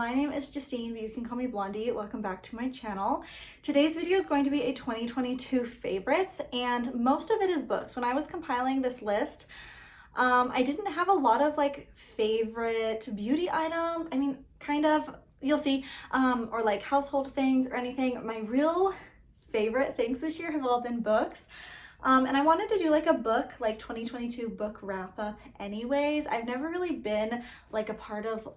my name is Justine, but you can call me Blondie. Welcome back to my channel. Today's video is going to be a 2022 favorites, and most of it is books. When I was compiling this list, I didn't have a lot of like favorite beauty items. I mean, kind of, you'll see, or like household things or anything. My real favorite things this year have all been books. And I wanted to do like a book, like 2022 book wrap up anyways. I've never really been like a part of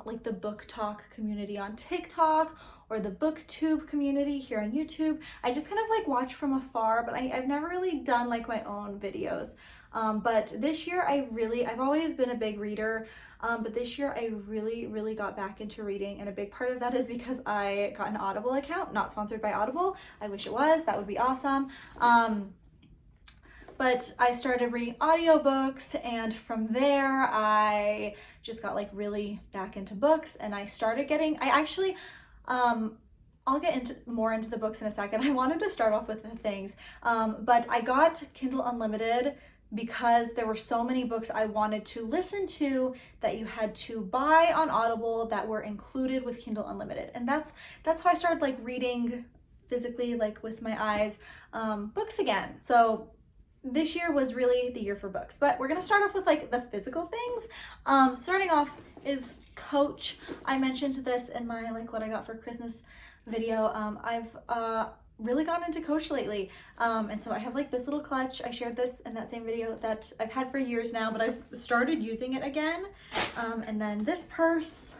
like the book talk community on TikTok or the booktube community here on YouTube. I just kind of like watch from afar, but I've never really done like my own videos. But this year I've always been a big reader, but this year I really got back into reading, and a big part of that is because I got an Audible account, not sponsored by Audible. I wish it was, that would be awesome. But I started reading audiobooks, and from there I just got like really back into books, and I started getting, I'll get more into the books in a second. I wanted to start off with the things, but I got Kindle Unlimited because there were so many books I wanted to listen to that you had to buy on Audible that were included with Kindle Unlimited. And that's how I started like reading physically, like with my eyes, books again. So this year was really the year for books, but we're gonna start off with like the physical things. Starting off is Coach. I mentioned this in my like what I got for Christmas video. I've really gotten into Coach lately, and so I have like this little clutch. I shared this in that same video that I've had for years now, but I've started using it again. And then this purse,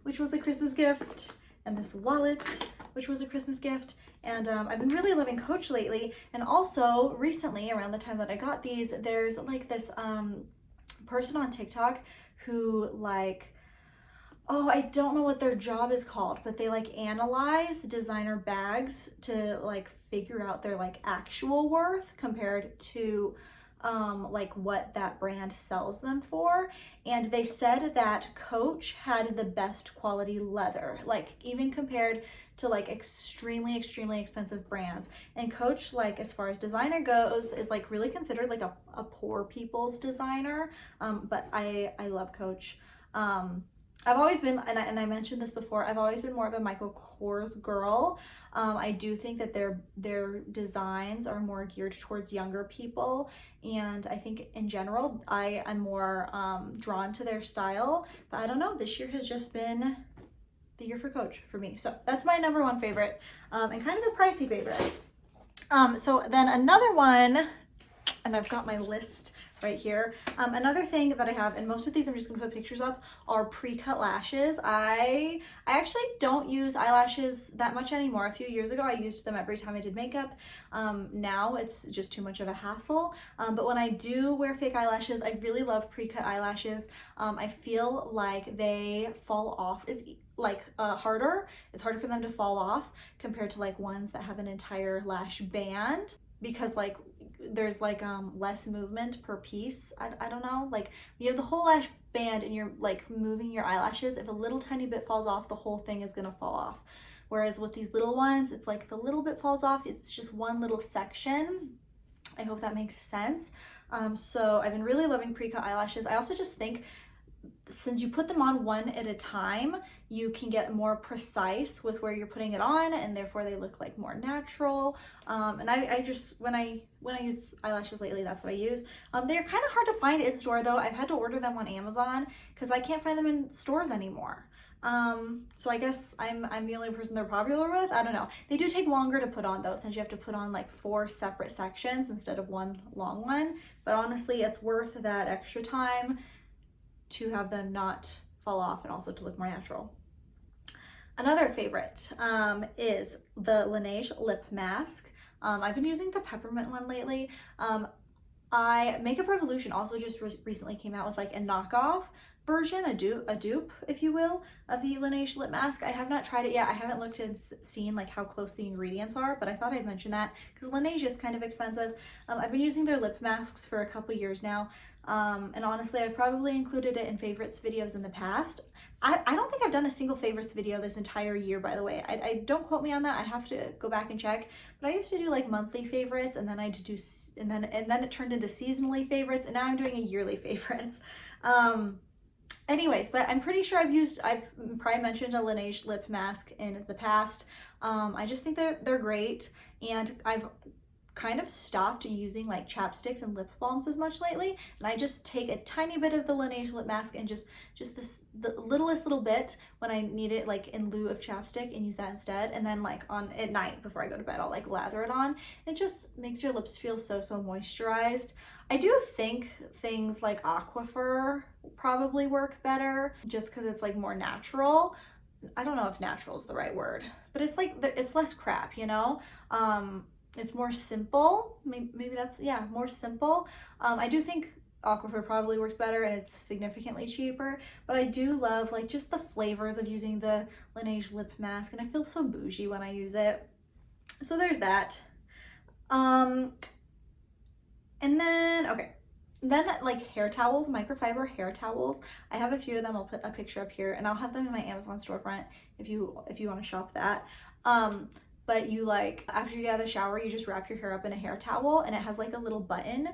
which was a Christmas gift, and this wallet, which was a Christmas gift. And I've been really loving Coach lately. And also recently, around the time that I got these, there's like this person on TikTok who like, oh, I don't know what their job is called, but they like analyze designer bags to like figure out their like actual worth compared to like what that brand sells them for. And they said that Coach had the best quality leather, like even compared to like extremely expensive brands. And Coach, like as far as designer goes, is like really considered like a poor people's designer. But I love Coach. I've always been, and I mentioned this before, I've always been more of a Michael Kors girl. I do think that their designs are more geared towards younger people, and I think in general I'm more drawn to their style. But I don't know, this year has just been the year for Coach for me. So that's my number one favorite, and kind of a pricey favorite. So then another one, and I've got my list right here. Another thing that I have, and most of these I'm just gonna put pictures of, are Precut Lashes. I actually don't use eyelashes that much anymore. A few years ago I used them every time I did makeup. Now it's just too much of a hassle. But when I do wear fake eyelashes, I really love Precut eyelashes. I feel like they fall off harder. It's harder for them to fall off compared to like ones that have an entire lash band, because like there's like less movement per piece. I don't know, like you have the whole lash band and you're like moving your eyelashes, if a little tiny bit falls off, the whole thing is gonna fall off. Whereas with these little ones, it's like if a little bit falls off, it's just one little section. I hope that makes sense. So I've been really loving Precut eyelashes. I also just think since you put them on one at a time, you can get more precise with where you're putting it on, and therefore they look like more natural. And I just, when I use eyelashes lately, that's what I use. They're kind of hard to find in store though. I've had to order them on Amazon because I can't find them in stores anymore. So I guess I'm the only person they're popular with. I don't know. They do take longer to put on though, since you have to put on like 4 separate sections instead of one long one. But honestly, it's worth that extra time to have them not fall off and also to look more natural. Another favorite is the Lineage Lip Mask. I've been using the peppermint one lately. Makeup Revolution also just recently came out with like a knockoff version, a dupe, if you will, of the Lineage Lip Mask. I have not tried it yet. I haven't looked and seen like how close the ingredients are, but I thought I'd mention that because Lineage is kind of expensive. I've been using their lip masks for a couple years now. And honestly, I've probably included it in favorites videos in the past. I don't think I've done a single favorites video this entire year, by the way. I don't quote me on that. I have to go back and check. But I used to do like monthly favorites, and then and then it turned into seasonally favorites, and now I'm doing a yearly favorites. Anyways, but I'm pretty sure I've probably mentioned a Lineage Lip Mask in the past. I just think they're great, and I've kind of stopped using like chapsticks and lip balms as much lately, and I just take a tiny bit of the Lineage Lip Mask and just the littlest little bit when I need it, like in lieu of chapstick, and use that instead. And then like on at night before I go to bed, I'll like lather it on. It just makes your lips feel so moisturized. I do think things like Aquifer probably work better just because it's like more natural. I don't know if natural is the right word, but it's like it's less crap, you know? It's more simple. Maybe that's, yeah, more simple. I do think Aquifer probably works better, and it's significantly cheaper, but I do love like just the flavors of using the Lineage Lip Mask, and I feel so bougie when I use it. So there's that. And then, okay, then like hair towels, microfiber hair towels. I have a few of them. I'll put a picture up here, and I'll have them in my Amazon storefront if you want to shop that. But you like, after you get out of the shower, you just wrap your hair up in a hair towel, and it has like a little button.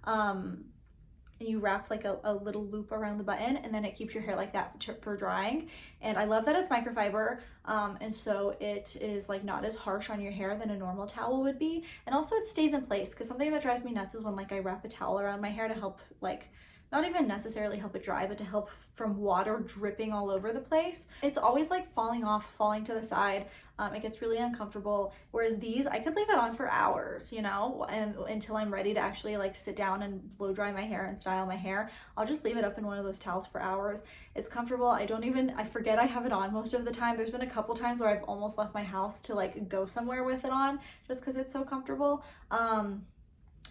And you wrap like a little loop around the button, and then it keeps your hair like that for drying. And I love that it's microfiber, and so it is like not as harsh on your hair than a normal towel would be. And also it stays in place, because something that drives me nuts is when like I wrap a towel around my hair to help, like, not even necessarily help it dry, but to help from water dripping all over the place. It's always like falling off, falling to the side. It gets really uncomfortable. Whereas these, I could leave it on for hours, you know, and until I'm ready to actually like sit down and blow dry my hair and style my hair. I'll just leave it up in one of those towels for hours. It's comfortable. I forget I have it on most of the time. There's been a couple times where I've almost left my house to like go somewhere with it on just because it's so comfortable.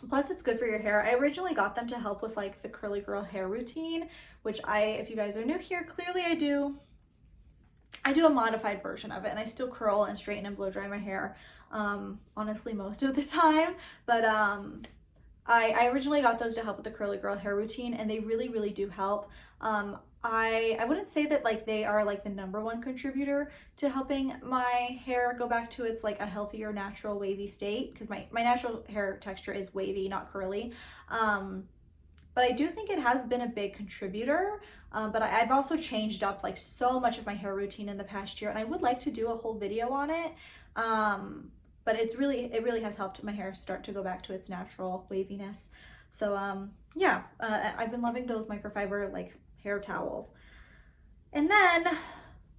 Plus it's good for your hair. I originally got them to help with like the curly girl hair routine, which if you guys are new here, clearly I do a modified version of it, and I still curl and straighten and blow dry my hair, honestly most of the time. But I originally got those to help with the curly girl hair routine, and they really do help. I wouldn't say that like they are like the #1 contributor to helping my hair go back to its like a healthier, natural, wavy state, because my natural hair texture is wavy, not curly. But I do think it has been a big contributor. But I've also changed up like so much of my hair routine in the past year, and I would like to do a whole video on it. But it really has helped my hair start to go back to its natural waviness. So yeah, I've been loving those microfiber like hair towels. And then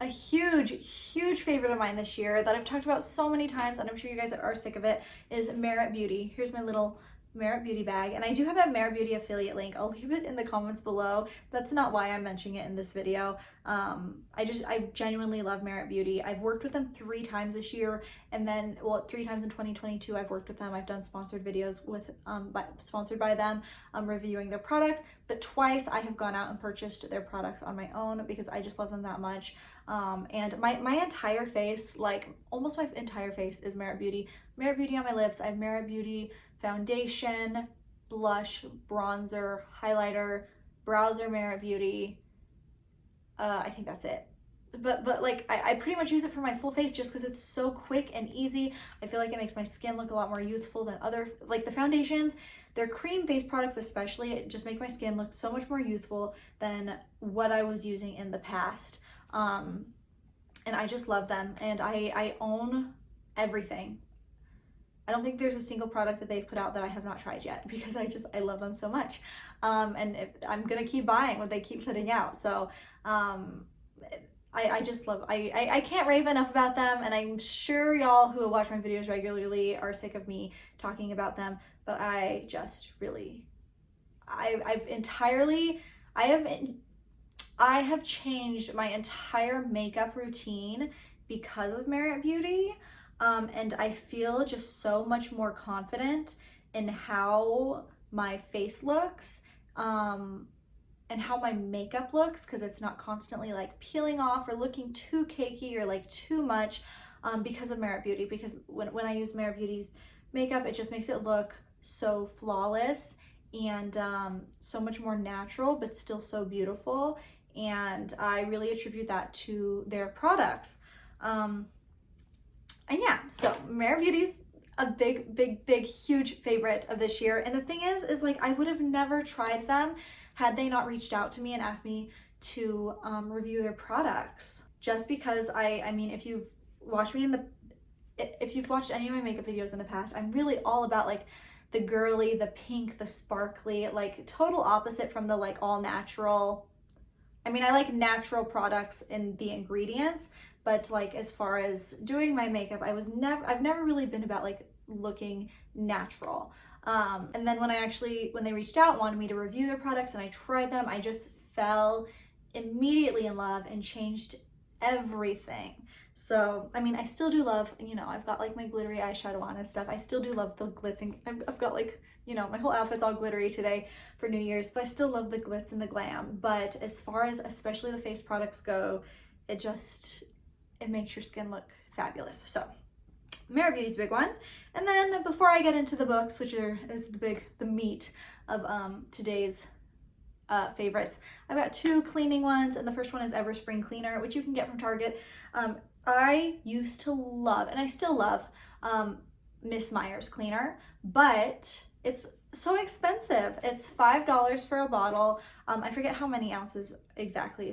a huge favorite of mine this year that I've talked about so many times, and I'm sure you guys are sick of it, is Merit Beauty. Here's my little Merit Beauty bag, and I do have a Merit Beauty affiliate link. I'll leave it in the comments below. That's not why I'm mentioning it in this video. I genuinely love Merit Beauty. I've worked with them 3 times this year, and then, well, 3 times in 2022 I've worked with them. I've done sponsored videos with sponsored by them, reviewing their products, but twice I have gone out and purchased their products on my own because I just love them that much. And my entire face, like almost my entire face, is Merit Beauty. Merit Beauty on my lips. I have Merit Beauty foundation, blush, bronzer, highlighter, brows are Merit Beauty. I think that's it. But like I pretty much use it for my full face just because it's so quick and easy. I feel like it makes my skin look a lot more youthful than other, like the foundations. Their cream based products especially, it just make my skin look so much more youthful than what I was using in the past. And I just love them, and I own everything. I don't think there's a single product that they've put out that I have not tried yet, because I love them so much. And I'm gonna keep buying what they keep putting out. So I just love, I can't rave enough about them, and I'm sure y'all who watch my videos regularly are sick of me talking about them, but I just really, I have changed my entire makeup routine because of Merit Beauty. And I feel just so much more confident in how my face looks, and how my makeup looks, because it's not constantly like peeling off or looking too cakey or like too much, because of Merit Beauty. Because when I use Merit Beauty's makeup, it just makes it look so flawless and so much more natural, but still so beautiful. And I really attribute that to their products. And yeah, so Merit Beauty's a big, huge favorite of this year. And the thing is like I would have never tried them had they not reached out to me and asked me to review their products. Just because I mean, if you've watched any of my makeup videos in the past, I'm really all about like the girly, the pink, the sparkly, like total opposite from the like all natural. I mean, I like natural products in the ingredients, but like as far as doing my makeup, I've never really been about like looking natural. And then when they reached out, wanted me to review their products and I tried them, I just fell immediately in love and changed everything. So, I mean, I still do love, you know, I've got like my glittery eyeshadow on and stuff. I still do love the glitz, and I've got like, you know, my whole outfit's all glittery today for New Year's, but I still love the glitz and the glam. But as far as especially the face products go, it makes your skin look fabulous. So Mirror Beauty's a big one. And then before I get into the books, which is the meat of today's favorites, I've got two cleaning ones, and the first one is Ever Spring Cleaner, which you can get from Target. I used to love, and I still love, Miss Meyer's cleaner, but it's so expensive. It's $5 for a bottle. I forget how many ounces exactly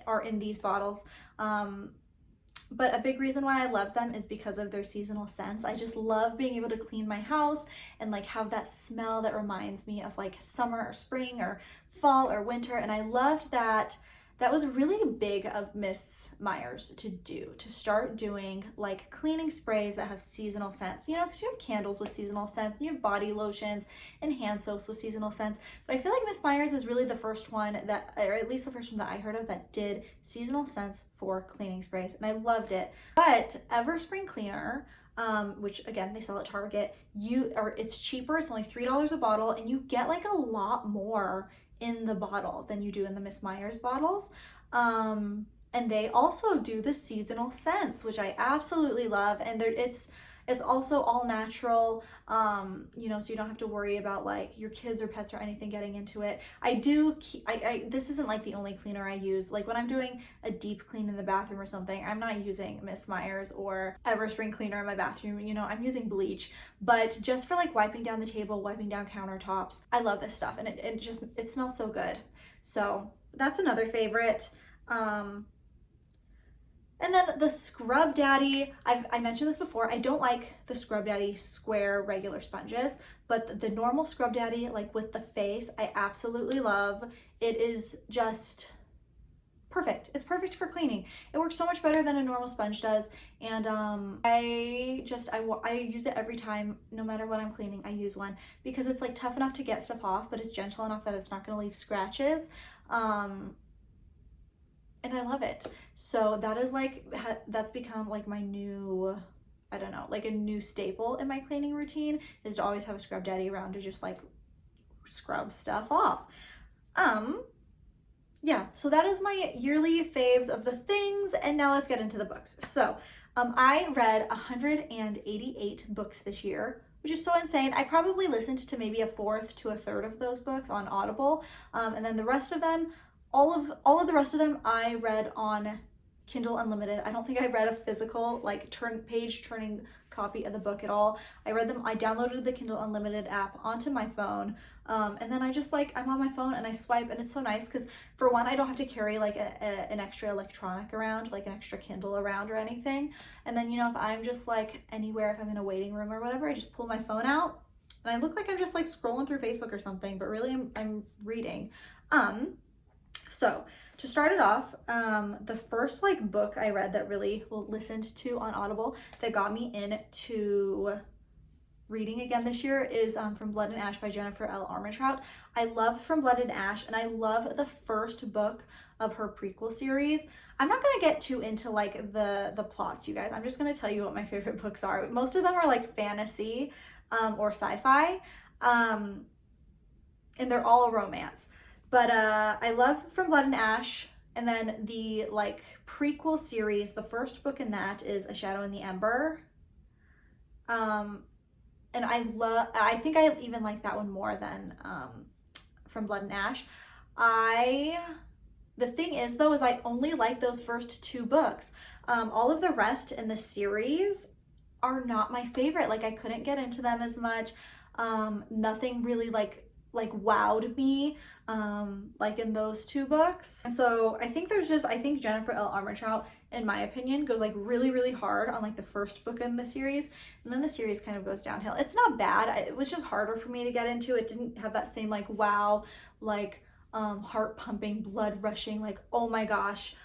are in these bottles. But a big reason why I love them is because of their seasonal scents. I just love being able to clean my house and like have that smell that reminds me of like summer or spring or fall or winter. And I loved that. That was really big of Miss Meyer's to start doing like cleaning sprays that have seasonal scents, you know, because you have candles with seasonal scents and you have body lotions and hand soaps with seasonal scents. But I feel like Miss Meyer's is really the first one that, or at least the first one that I heard of, that did seasonal scents for cleaning sprays, and I loved it. But Ever Spring Cleaner, which again they sell at Target, it's cheaper. It's only $3 a bottle, and you get like a lot more in the bottle than you do in the Miss Meyer's bottles. And they also do the seasonal scents, which I absolutely love. And it's also all natural, you know, so you don't have to worry about like your kids or pets or anything getting into it. This isn't like the only cleaner I use. Like when I'm doing a deep clean in the bathroom or something, I'm not using Miss Meyer's or Ever Spring Cleaner in my bathroom. You know, I'm using bleach. But just for like wiping down the table, wiping down countertops, I love this stuff, and it smells so good. So that's another favorite. And then the Scrub Daddy, I mentioned this before, I don't like the Scrub Daddy square regular sponges, but the normal Scrub Daddy, like with the face, I absolutely love. It is just perfect. It's perfect for cleaning. It works so much better than a normal sponge does, and I use it every time, no matter what I'm cleaning. I use one because it's like tough enough to get stuff off, but it's gentle enough that it's not going to leave scratches. And I love it. So that's become like my new, I don't know, like a new staple in my cleaning routine, is to always have a Scrub Daddy around to just like scrub stuff off. Yeah, so that is my yearly faves of the things, and now let's get into the books. So I read 188 books this year, which is so insane. I probably listened to maybe a fourth to a third of those books on Audible, and then the rest of them, all of the rest of them I read on Kindle Unlimited. I don't think I read a physical like page turning copy of the book at all. I downloaded the Kindle Unlimited app onto my phone, and then I just like, I'm on my phone and I swipe, and it's so nice because for one, I don't have to carry like an extra electronic around, like an extra Kindle around or anything. And then, you know, if I'm just like anywhere, if I'm in a waiting room or whatever, I just pull my phone out and I look like I'm just like scrolling through Facebook or something, but really I'm reading. So to start it off, the first like book I read that really listened to on Audible that got me into reading again this year is From Blood and Ash by Jennifer L. Armentrout. I love From Blood and Ash, and I love the first book of her prequel series. I'm not going to get too into like the plots, you guys. I'm just going to tell you what my favorite books are. Most of them are like fantasy or sci-fi, and they're all romance. But I love From Blood and Ash, and then the like prequel series, the first book in that is A Shadow in the Ember. And I think I even like that one more than From Blood and Ash. The thing is though, is I only like those first two books. All of the rest in the series are not my favorite. Like I couldn't get into them as much. Nothing really like like wowed me, like in those two books. So I think Jennifer L. Armentrout, in my opinion, goes like really, really hard on like the first book in the series, and then the series kind of goes downhill. It's not bad. It was just harder for me to get into. It didn't have that same like wow, like heart pumping, blood rushing, like oh my gosh,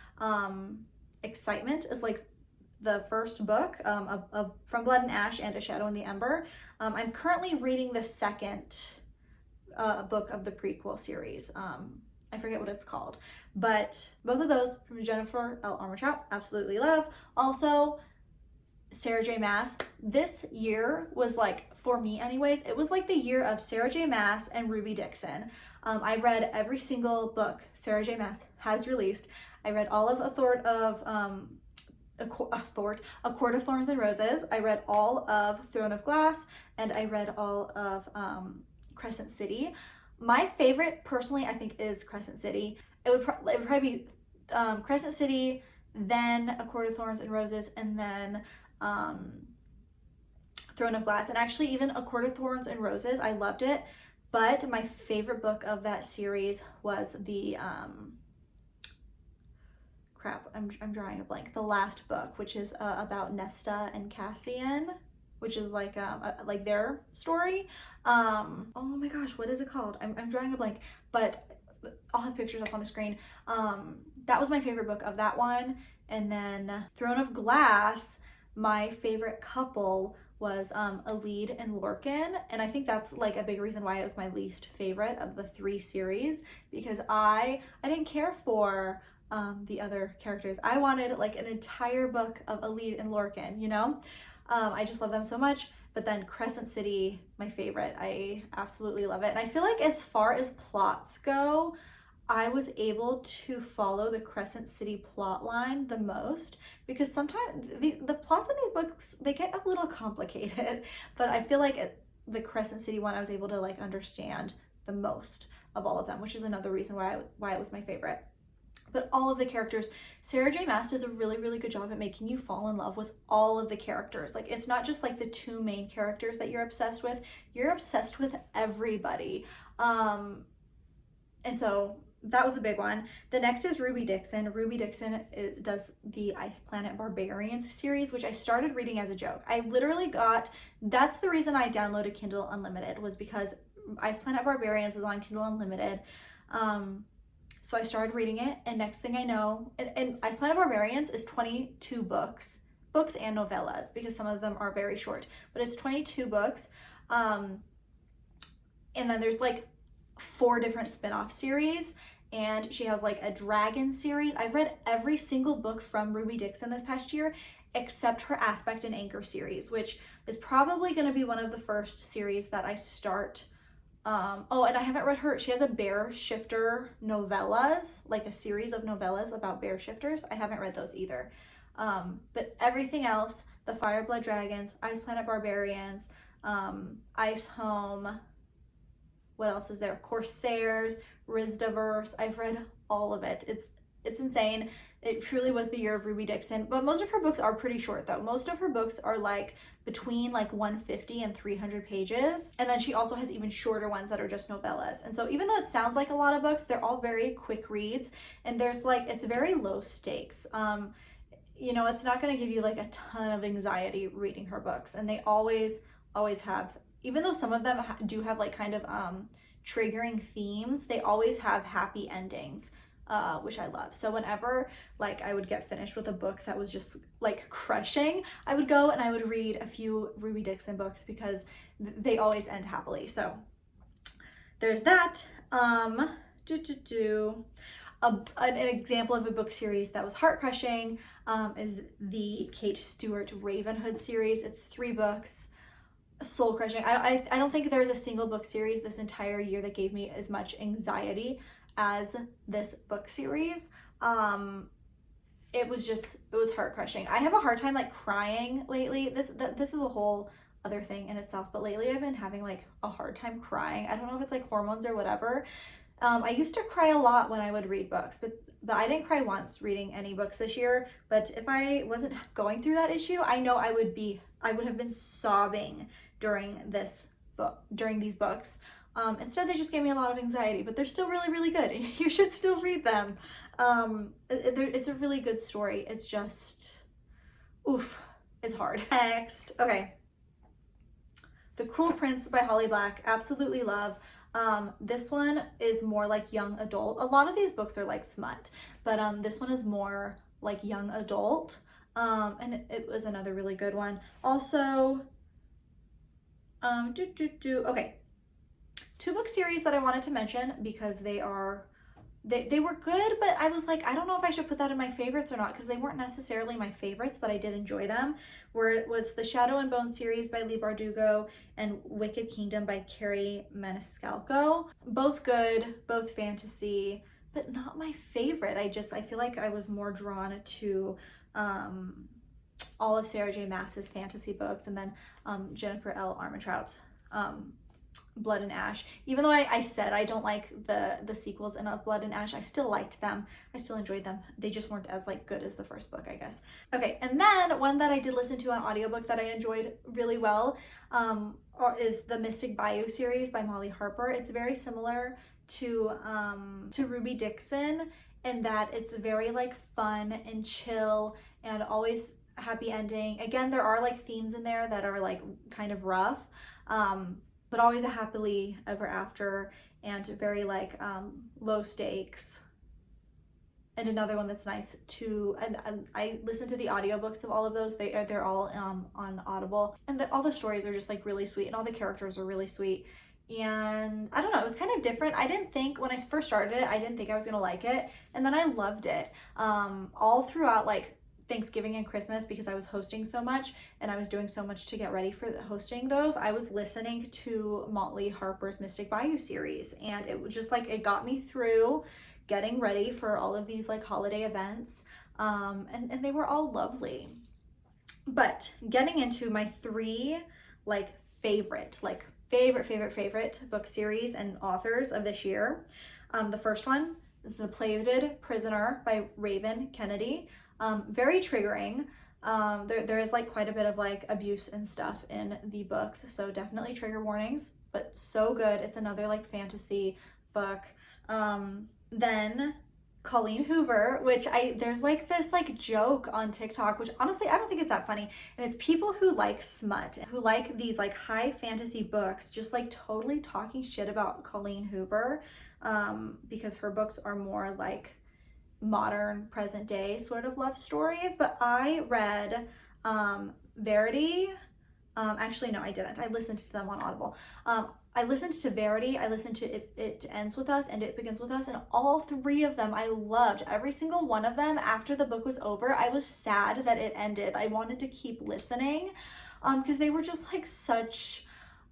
excitement as like the first book of From Blood and Ash and A Shadow in the Ember. I'm currently reading the second book of the prequel series. I forget what it's called, but both of those from Jennifer L. Armentrout, absolutely love. Also, Sarah J Maas. This year was like, for me anyways, it was like the year of Sarah J Maas and Ruby Dixon. I read every single book Sarah J Maas has released. I read all of A Court of Thorns and Roses. I read all of Throne of Glass, and I read all of Crescent City. My favorite, personally, I think, is Crescent City. It would probably be Crescent City, then A Court of Thorns and Roses, and then Throne of Glass. And actually, even A Court of Thorns and Roses, I loved it. But my favorite book of that series was the I'm drawing a blank. The last book, which is about Nesta and Cassian, which is like their story. Oh my gosh, what is it called? I'm drawing a blank, but I'll have pictures up on the screen. That was my favorite book of that one. And then Throne of Glass, my favorite couple was Alid and Lorcan, and I think that's like a big reason why it was my least favorite of the three series, because I didn't care for the other characters. I wanted like an entire book of Alid and Lorcan, you know? I just love them so much. But then Crescent City, my favorite. I absolutely love it. And I feel like as far as plots go, I was able to follow the Crescent City plot line the most, because sometimes the plots in these books, they get a little complicated, but I feel like the Crescent City one I was able to like understand the most of all of them, which is another reason why it was my favorite. But all of the characters, Sarah J Maas does a really, really good job at making you fall in love with all of the characters. Like, it's not just like the two main characters that you're obsessed with with everybody. And so that was a big one. The next is Ruby Dixon. Ruby Dixon does the Ice Planet Barbarians series, which I started reading as a joke. That's the reason I downloaded Kindle Unlimited, was because Ice Planet Barbarians was on Kindle Unlimited. So I started reading it, and next thing I know, and Ice Planet Barbarians is 22 books and novellas, because some of them are very short, but it's 22 books. And then there's like 4 different spin-off series, and she has like a dragon series. I've read every single book from Ruby Dixon this past year, except her Aspect and Anchor series, which is probably going to be one of the first series that I start. Oh, and I haven't read she has a bear shifter novellas, like a series of novellas about bear shifters. I haven't read those either. But everything else, the Fireblood Dragons, Ice Planet Barbarians, Ice Home, what else is there? Corsairs, Rizdaverse, I've read all of it. It's insane. It truly was the year of Ruby Dixon, but most of her books are pretty short though. Most of her books are like between like 150 and 300 pages. And then she also has even shorter ones that are just novellas. And so even though it sounds like a lot of books, they're all very quick reads, and it's very low stakes. It's not going to give you like a ton of anxiety reading her books. And they always have, even though some of them do have like kind of triggering themes, they always have happy endings. Which I love. So whenever like I would get finished with a book that was just like crushing, I would go and I would read a few Ruby Dixon books, because they always end happily. So there's that. An example of a book series that was heart crushing is the Kate Stewart Ravenhood series. It's 3 books. Soul crushing. I don't think there's a single book series this entire year that gave me as much anxiety as this book series. It was heart crushing. I have a hard time like crying lately. This is a whole other thing in itself, but lately I've been having like a hard time crying. I don't know if it's like hormones or whatever. I used to cry a lot when I would read books, but I didn't cry once reading any books this year. But if I wasn't going through that issue, I know I would have been sobbing during these books. Instead, they just gave me a lot of anxiety, but they're still really, really good. You should still read them. It's a really good story. It's just, oof, it's hard. Next, okay. The Cruel Prince by Holly Black, absolutely love. This one is more like young adult. A lot of these books are like smut, but this one is more like young adult. And it was another really good one. Also, okay. 2-book series that I wanted to mention because they were good, but I was like, I don't know if I should put that in my favorites or not because they weren't necessarily my favorites, but I did enjoy them. Where it was the Shadow and Bone series by Leigh Bardugo and Wicked Kingdom by Carrie Maniscalco. Both good, both fantasy, but not my favorite. I feel like I was more drawn to all of Sarah J Maas's fantasy books, and then Jennifer L. Armentrout's Blood and Ash. Even though I said I don't like the sequels in Blood and Ash, I still liked them. I still enjoyed them. They just weren't as like good as the first book, I guess. Okay, and then one that I did listen to on audiobook that I enjoyed really well is the Mystic Bayou series by Molly Harper. It's very similar to Ruby Dixon in that it's very like fun and chill and always happy ending. Again, there are like themes in there that are like kind of rough, but always a happily ever after and very like low stakes. And another one that's nice too, and I listened to the audiobooks of all of those. They're all on Audible, and all the stories are just like really sweet, and all the characters are really sweet. And I don't know, it was kind of different. I didn't think when I first started it, I didn't think I was gonna like it, and then I loved it. All throughout like Thanksgiving and Christmas, because I was hosting so much and I was doing so much to get ready for hosting those, I was listening to Molly Harper's Mystic Bayou series, and it was just like it got me through getting ready for all of these like holiday events, and they were all lovely. But getting into my 3 like favorite book series and authors of this year, the first one is The Plated Prisoner by Raven Kennedy. Very triggering. There is like quite a bit of like abuse and stuff in the books, so definitely trigger warnings, but so good. It's another like fantasy book. Then Colleen Hoover, which there's like this like joke on TikTok, which honestly I don't think it's that funny, and it's people who like smut, who like these like high fantasy books, just like totally talking shit about Colleen Hoover, because her books are more like modern present day sort of love stories. But I read Verity. Actually no, I didn't. I listened to them on Audible. I listened to Verity, I listened to It Ends With Us and It Begins With Us, and all 3 of them I loved. Every single one of them. After the book was over, I was sad that it ended. I wanted to keep listening because they were just like such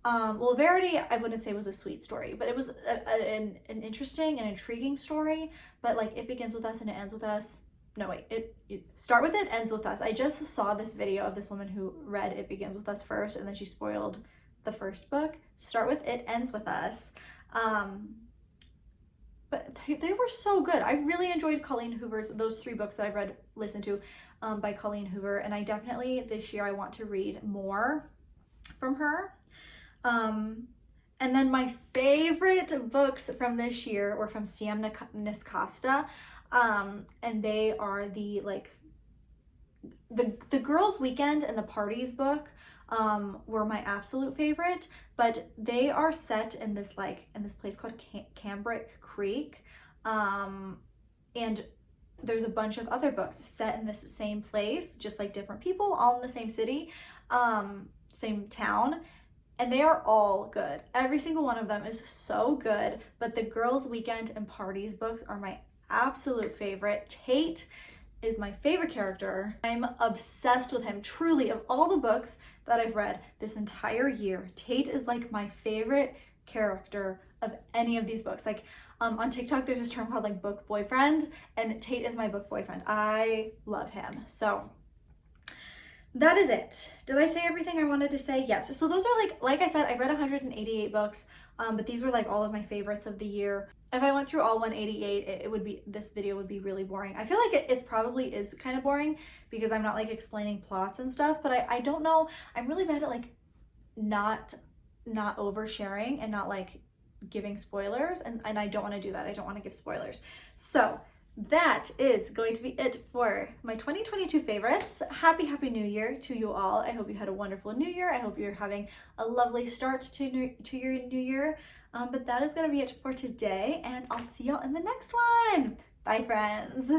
well, Verity I wouldn't say was a sweet story, but it was an interesting and intriguing story. But like It Begins With Us and It Ends With Us, no wait, it Start With It, Ends With Us. I just saw this video of this woman who read It Begins With Us first, and then she spoiled the first book. Start With It, Ends With Us. But they were so good. I really enjoyed Colleen Hoover's, those 3 books that I've listened to by Colleen Hoover, and I definitely this year I want to read more from her. And then my favorite books from this year were from CM Costa, and they are the Girls Weekend and the Parties book were my absolute favorite, but they are set in this place called Cambric Creek, and there's a bunch of other books set in this same place, just like different people all in the same city, same town. And they are all good. Every single one of them is so good, but the Girls Weekend and Parties books are my absolute favorite. Tate is my favorite character. I'm obsessed with him, truly. Of all the books that I've read this entire year, Tate is like my favorite character of any of these books. Like on TikTok, there's this term called like book boyfriend, and Tate is my book boyfriend. I love him. So that is it. Did I say everything I wanted to say? Yes. So those are like I said, I read 188 books, but these were like all of my favorites of the year. If I went through all 188, this video would be really boring. I feel like it's probably is kind of boring because I'm not like explaining plots and stuff, but I don't know. I'm really bad at like not oversharing and not like giving spoilers, and I don't want to do that. I don't want to give spoilers. So that is going to be it for my 2022 favorites. Happy New Year to you all. I hope you had a wonderful New Year. I hope you're having a lovely start to your New Year. But that is going to be it for today, and I'll see y'all in the next one. Bye, friends.